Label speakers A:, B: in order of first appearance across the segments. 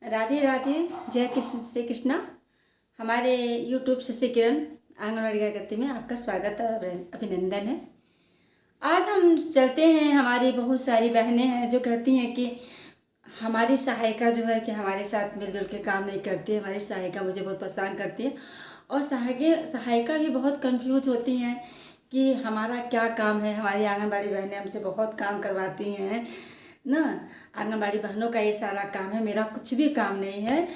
A: राधे राधे। जय कृष्ण से कृष्णा। हमारे यूट्यूब शशि किरण आंगनवाड़ी कार्यकर्ती में आपका स्वागत और अभिनंदन है। आज हम चलते हैं, हमारी बहुत सारी बहनें हैं जो कहती हैं कि हमारी सहायिका जो है कि हमारे साथ मिलजुल के काम नहीं करती है, हमारी सहायिका मुझे बहुत परेशान करती है। और सहायिका भी बहुत कंफ्यूज होती हैं कि हमारा क्या काम है। हमारी आंगनबाड़ी बहनें हमसे बहुत काम करवाती हैं ना। आंगनबाड़ी बहनों का ये सारा काम है, मेरा कुछ भी काम नहीं है।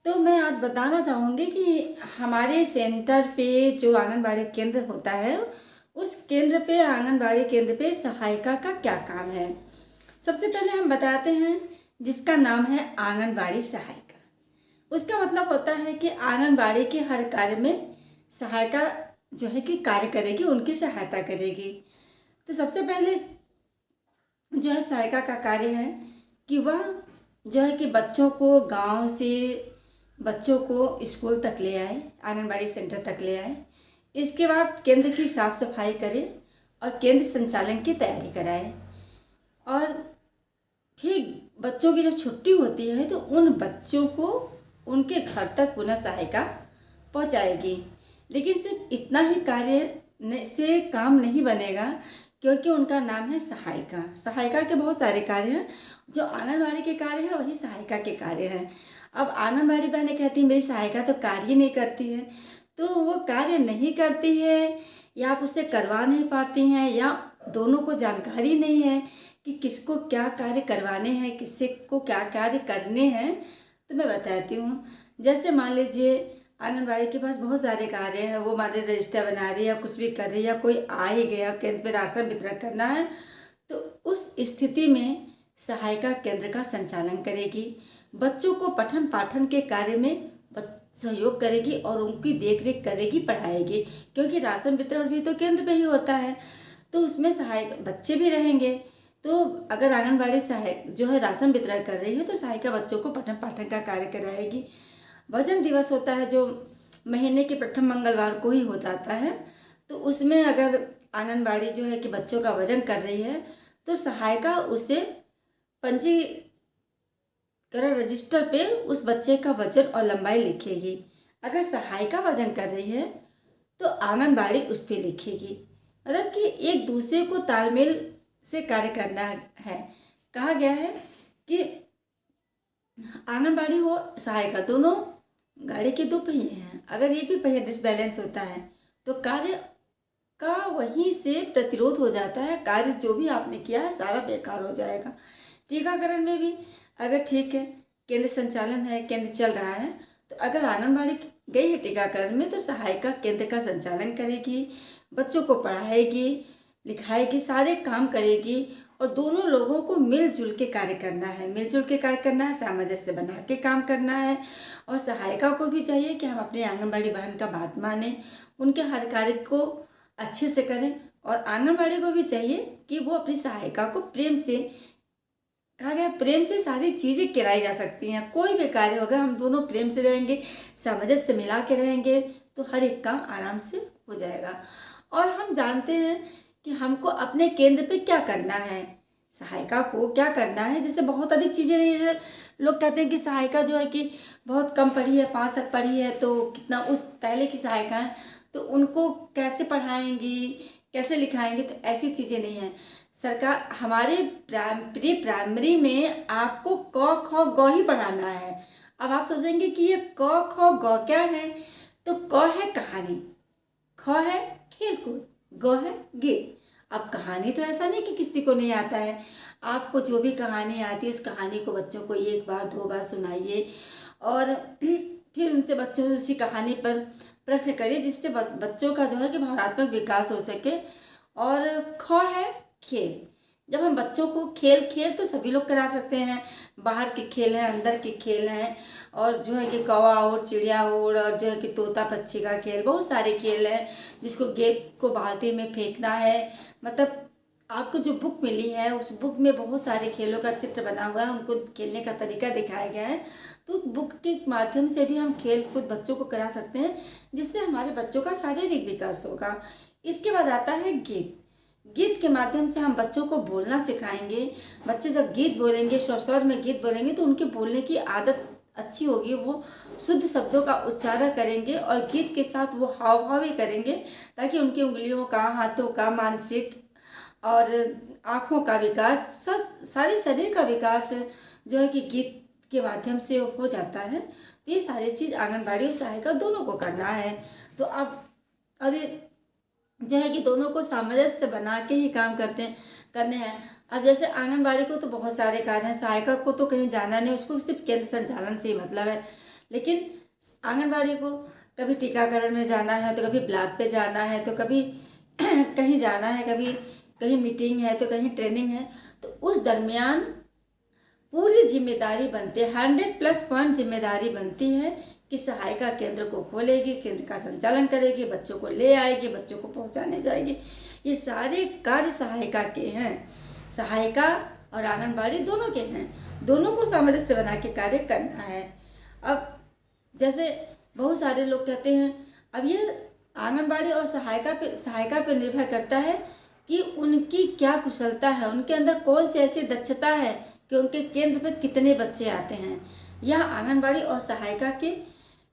A: तो मैं आज बताना चाहूँगी कि हमारे सेंटर पे जो आंगनबाड़ी केंद्र होता है, उस केंद्र पे आंगनबाड़ी केंद्र पे सहायिका का क्या काम है। सबसे पहले हम बताते हैं जिसका नाम है आंगनबाड़ी सहायिका। उसका मतलब होता है कि आंगनबाड़ी के हर कार्य में सहायिका जो है कि कार्य करेगी, उनकी सहायता करेगी। तो सबसे पहले जो है सहायिका का कार्य है कि वह जो है कि बच्चों को गांव से बच्चों को स्कूल तक ले आए, आंगनबाड़ी सेंटर तक ले आए। इसके बाद केंद्र की साफ सफाई करे और केंद्र संचालन की तैयारी कराए। और फिर बच्चों की जब छुट्टी होती है तो उन बच्चों को उनके घर तक पुनः सहायिका पहुंचाएगी। लेकिन सिर्फ इतना ही कार्य से काम नहीं बनेगा, क्योंकि उनका नाम है सहायिका। सहायिका के बहुत सारे कार्य हैं। जो आंगनबाड़ी के कार्य हैं वही सहायिका के कार्य हैं। अब आंगनबाड़ी बहनें कहती हैं मेरी सहायिका तो कार्य नहीं करती है, तो वो कार्य नहीं करती है या आप उससे करवा नहीं पाती हैं, या दोनों को जानकारी नहीं है कि किसको क्या कार्य करवाने हैं, किससे को क्या कार्य करने हैं। तो मैं बताती हूँ। जैसे मान लीजिए आंगनबाड़ी के पास बहुत सारे कार्य हैं, वो मान लीजिए रजिस्टर बना रही है या कुछ भी कर रही है, या कोई आ ही गया केंद्र पे राशन वितरण करना है, तो उस स्थिति में सहायिका केंद्र का संचालन करेगी। बच्चों को पठन पाठन के कार्य में सहयोग करेगी और उनकी देख रेख करेगी, पढ़ाएगी। क्योंकि राशन वितरण भी तो केंद्र पे ही होता है, तो उसमें सहायक बच्चे भी रहेंगे। तो अगर आंगनबाड़ी सहायक जो है राशन वितरण कर रही है तो सहायिका बच्चों को पठन पाठन का कार्य कराएगी। वजन दिवस होता है जो महीने के प्रथम मंगलवार को ही हो जाता है, तो उसमें अगर आंगनबाड़ी जो है कि बच्चों का वजन कर रही है तो सहायिका उसे पंजीकरण रजिस्टर पे उस बच्चे का वजन और लंबाई लिखेगी। अगर सहायिका वजन कर रही है तो आंगनबाड़ी उस पर लिखेगी। मतलब कि एक दूसरे को तालमेल से कार्य करना है। कहा गया है कि आंगनबाड़ी हो सहायिका दोनों गाड़ी के दो पहिए हैं। अगर एक भी पहिया डिसबैलेंस होता है तो कार्य का वहीं से प्रतिरोध हो जाता है। कार्य जो भी आपने किया है सारा बेकार हो जाएगा। टीकाकरण में भी अगर ठीक है, केंद्र संचालन है, केंद्र चल रहा है, तो अगर आंगनबाड़ी गई है टीकाकरण में तो सहायिका केंद्र का संचालन करेगी, बच्चों को पढ़ाएगी, लिखाएगी, सारे काम करेगी। और दोनों लोगों को मिलजुल के कार्य करना है, मिलजुल के कार्य करना है, सामंजस्य बना के काम करना है। और सहायिका को भी चाहिए कि हम अपनी आंगनबाड़ी बहन का बात माने, उनके हर कार्य को अच्छे से करें। और आंगनबाड़ी को भी चाहिए कि वो अपनी सहायिका को प्रेम से, कहा गया प्रेम से सारी चीज़ें कराई जा सकती हैं। कोई भी कार्य अगर हम दोनों प्रेम से रहेंगे, सामंजस्य मिला के रहेंगे, तो हर एक काम आराम से हो जाएगा। और हम जानते हैं कि हमको अपने केंद्र पे क्या करना है, सहायिका को क्या करना है। जैसे बहुत अधिक चीज़ें, लोग कहते हैं कि सहायिका जो है कि बहुत कम पढ़ी है, 5 तक पढ़ी है, तो कितना उस पहले की सहायिका है तो उनको कैसे पढ़ाएंगी, कैसे लिखाएंगे। तो ऐसी चीज़ें नहीं है। सरकार हमारे प्री प्राइमरी में आपको क ख ग ही पढ़ाना है। अब आप सोचेंगे कि ये क ख ग क्या है, तो क है कहानी, ख है खेलकूद, ग है गीत। अब कहानी तो ऐसा नहीं कि किसी को नहीं आता है। आपको जो भी कहानी आती है उस कहानी को बच्चों को 1 बार 2 बार सुनाइए और फिर उनसे बच्चों से उसी कहानी पर प्रश्न करिए, जिससे बच्चों का जो है कि भावनात्मक विकास हो सके। और ख है खेल। जब हम बच्चों को खेल तो सभी लोग करा सकते हैं। बाहर के खेल हैं, अंदर के खेल हैं, और जो है कि कौवा और चिड़िया और जो है कि तोता पक्षी का खेल, बहुत सारे खेल हैं। जिसको गेंद को बाल्टी में फेंकना है, मतलब आपको जो बुक मिली है उस बुक में बहुत सारे खेलों का चित्र बना हुआ है, उनको खेलने का तरीका दिखाया गया है। तो बुक के माध्यम से भी हम खेल कूद बच्चों को करा सकते हैं, जिससे हमारे बच्चों का शारीरिक विकास होगा। इसके बाद आता है गीत। गीत के माध्यम से हम बच्चों को बोलना सिखाएंगे। बच्चे जब गीत बोलेंगे, स्वर में गीत बोलेंगे, तो उनके बोलने की आदत अच्छी होगी, वो शुद्ध शब्दों का उच्चारण करेंगे और गीत के साथ वो हाव भाव भी करेंगे, ताकि उनकी उंगलियों का, हाथों का, मानसिक और आँखों का विकास, सारे शरीर का विकास जो है कि गीत के माध्यम से हो जाता है। तो ये सारी चीज़ आंगनबाड़ी और सहायिका दोनों को करना है। तो अब और ये जो है कि दोनों को सामंजस्य बना के ही काम करने हैं। अब जैसे आंगनबाड़ी को तो बहुत सारे कार्य हैं, सहायिका को तो कहीं जाना नहीं, उसको सिर्फ केंद्र संचालन से ही मतलब है। लेकिन आंगनबाड़ी को कभी टीकाकरण में जाना है, तो कभी ब्लॉक पे जाना है, तो कभी कहीं जाना है, कभी कहीं मीटिंग है, तो कहीं ट्रेनिंग है। तो उस दरमियान पूरी जिम्मेदारी बनती है, 100+ जिम्मेदारी बनती है कि सहायिका केंद्र को खोलेगी, केंद्र का संचालन करेगी, बच्चों को ले आएगी, बच्चों को पहुंचाने जाएगी। ये सारे कार्य सहायिका के हैं। सहायिका और आंगनबाड़ी दोनों के हैं, दोनों को सामंजस्य बना के कार्य करना है। अब जैसे बहुत सारे लोग कहते हैं, अब ये आंगनबाड़ी और सहायिका पे निर्भर करता है कि उनकी क्या कुशलता है, उनके अंदर कौन सी ऐसी दक्षता है कि उनके केंद्र पे कितने बच्चे आते हैं। यह आंगनबाड़ी और सहायिका की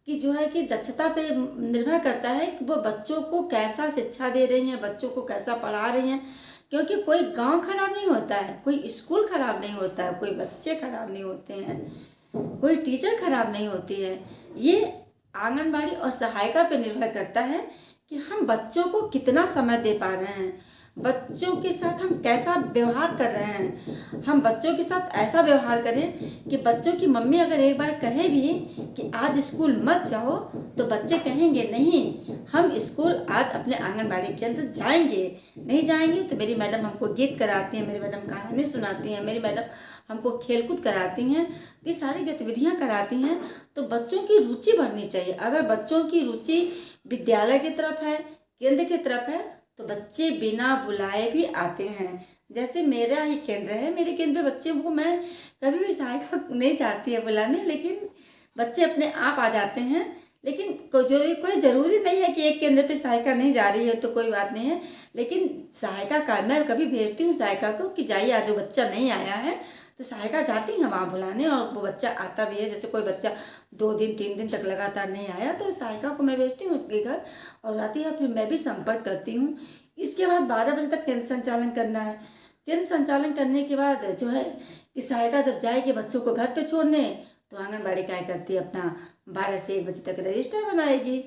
A: जो है कि दक्षता पे निर्भर करता है कि वो बच्चों को कैसा शिक्षा दे रही हैं, बच्चों को कैसा पढ़ा रही हैं। क्योंकि कोई गांव खराब नहीं होता है, कोई स्कूल खराब नहीं होता है, कोई बच्चे खराब नहीं होते हैं, कोई टीचर खराब नहीं होती है। ये आंगनबाड़ी और सहायिका पे निर्भर करता है कि हम बच्चों को कितना समय दे पा रहे हैं, बच्चों के साथ हम कैसा व्यवहार कर रहे हैं। हम बच्चों के साथ ऐसा व्यवहार करें कि बच्चों की मम्मी अगर एक बार कहे भी कि आज स्कूल मत जाओ, तो बच्चे कहेंगे नहीं, हम स्कूल आज अपने आंगनबाड़ी के अंदर जाएंगे। नहीं जाएंगे तो मेरी मैडम हमको गीत कराती हैं, मेरी मैडम कहानी सुनाती हैं, मेरी मैडम हमको खेलकूद कराती हैं, ये सारी गतिविधियाँ कराती हैं। तो बच्चों की रुचि बढ़नी चाहिए। अगर बच्चों की रुचि विद्यालय की तरफ है, केंद्र की तरफ है, तो बच्चे बिना बुलाए भी आते हैं। जैसे मेरा ही केंद्र है, मेरे केंद्र पे बच्चे को मैं कभी भी सहायिका नहीं चाहती है बुलाने, लेकिन बच्चे अपने आप आ जाते हैं। लेकिन कोई ज़रूरी नहीं है कि एक केंद्र पे सहायिका नहीं जा रही है तो कोई बात नहीं है, लेकिन सहायिका का मैं कभी भेजती हूँ सहायिका को कि जाइए, आज जो बच्चा नहीं आया है तो सहायिका जाती हैं वहाँ बुलाने, और वो बच्चा आता भी है। जैसे कोई बच्चा 2 दिन 3 दिन तक लगातार नहीं आया तो सहायिका को मैं भेजती हूँ उसके घर और आती है, फिर मैं भी संपर्क करती हूँ। इसके बाद 12 बजे तक केंद्र संचालन करना है। केंद्र संचालन करने के बाद जो है कि सहायिका जब जाएगी बच्चों को घर पे छोड़ने, तो आंगनबाड़ी क्या करती है, अपना 12 से 1 बजे तक रजिस्टर बनाएगी,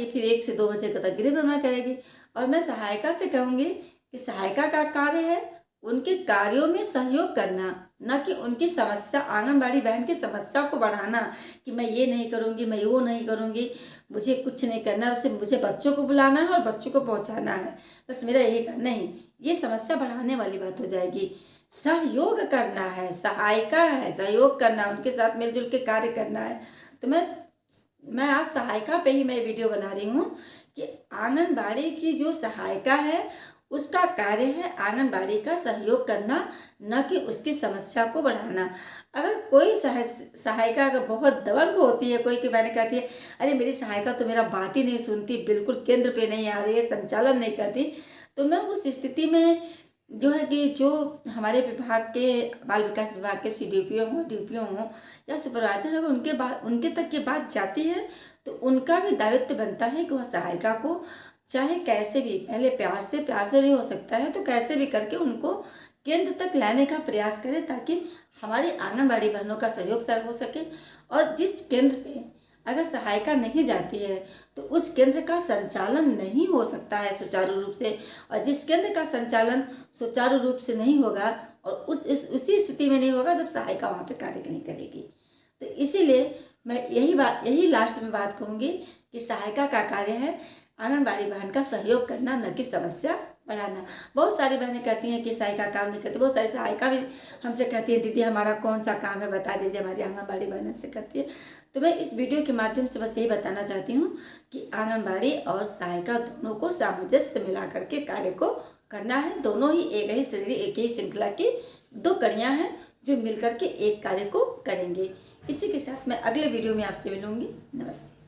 A: फिर 1 से 2 बजे तक गृह भ्रमण करेगी। और मैं सहायिका से कहूँगी कि सहायिका का कार्य है उनके कार्यों में सहयोग करना, न कि उनकी समस्या, आंगनबाड़ी बहन की समस्या को बढ़ाना कि मैं ये नहीं करूँगी, मैं वो नहीं करूँगी, मुझे कुछ नहीं करना, बस मुझे बच्चों को बुलाना है और बच्चों को पहुँचाना है, बस मेरा यही करना। नहीं, ये समस्या बढ़ाने वाली बात हो जाएगी। सहयोग करना है, सहायिका है, सहयोग करना, उनके साथ मिलजुल के कार्य करना है। तो मैं आज सहायिका पे ही मैं वीडियो बना रही हूँ कि आंगनबाड़ी की जो सहायिका है उसका कार्य है आंगनबाड़ी का सहयोग करना, न कि उसकी समस्या को बढ़ाना। अगर कोई सहायिका अगर बहुत दबंग होती है, कोई की मैंने कहती है अरे मेरी सहायिका तो मेरा बात ही नहीं सुनती, बिल्कुल केंद्र पे नहीं आ रही है, संचालन नहीं करती, तो मैं उस स्थिति में जो है कि जो हमारे विभाग के बाल विकास विभाग के CDPO हों, DPO हों या सुपरवाइजर, अगर उनके तक ये बात जाती है तो उनका भी दायित्व बनता है कि वह सहायिका को चाहे कैसे भी, पहले प्यार से नहीं हो सकता है तो कैसे भी करके उनको केंद्र तक लाने का प्रयास करें, ताकि हमारी आंगनबाड़ी बहनों का सहयोग हो सके। और जिस केंद्र पे अगर सहायिका नहीं जाती है तो उस केंद्र का संचालन नहीं हो सकता है सुचारू रूप से, और जिस केंद्र का संचालन सुचारू रूप से नहीं होगा और उसी स्थिति में नहीं होगा जब सहायिका वहाँ पे कार्य नहीं करेगी। तो इसीलिए मैं यही लास्ट में बात कहूँगी कि सहायिका का कार्य है आंगनबाड़ी बहन का सहयोग करना, न कि समस्या बढ़ाना। बहुत सारी बहनें कहती हैं कि सहायिका काम नहीं करती, बहुत सारी सहायिका भी हमसे कहती है दीदी हमारा कौन सा काम है बता दीजिए, हमारी आंगनबाड़ी बहन से कहती है। तो मैं इस वीडियो के माध्यम से बस यही बताना चाहती हूँ कि आंगनबाड़ी और सहायिका दोनों को सामंजस्य मिला करके कार्य को करना है। दोनों ही एक ही शरीर, एक ही श्रृंखला की 2 कड़ियाँ हैं जो मिलकर के एक कार्य को करेंगे। इसी के साथ मैं अगले वीडियो में आपसे मिलूंगी। नमस्ते।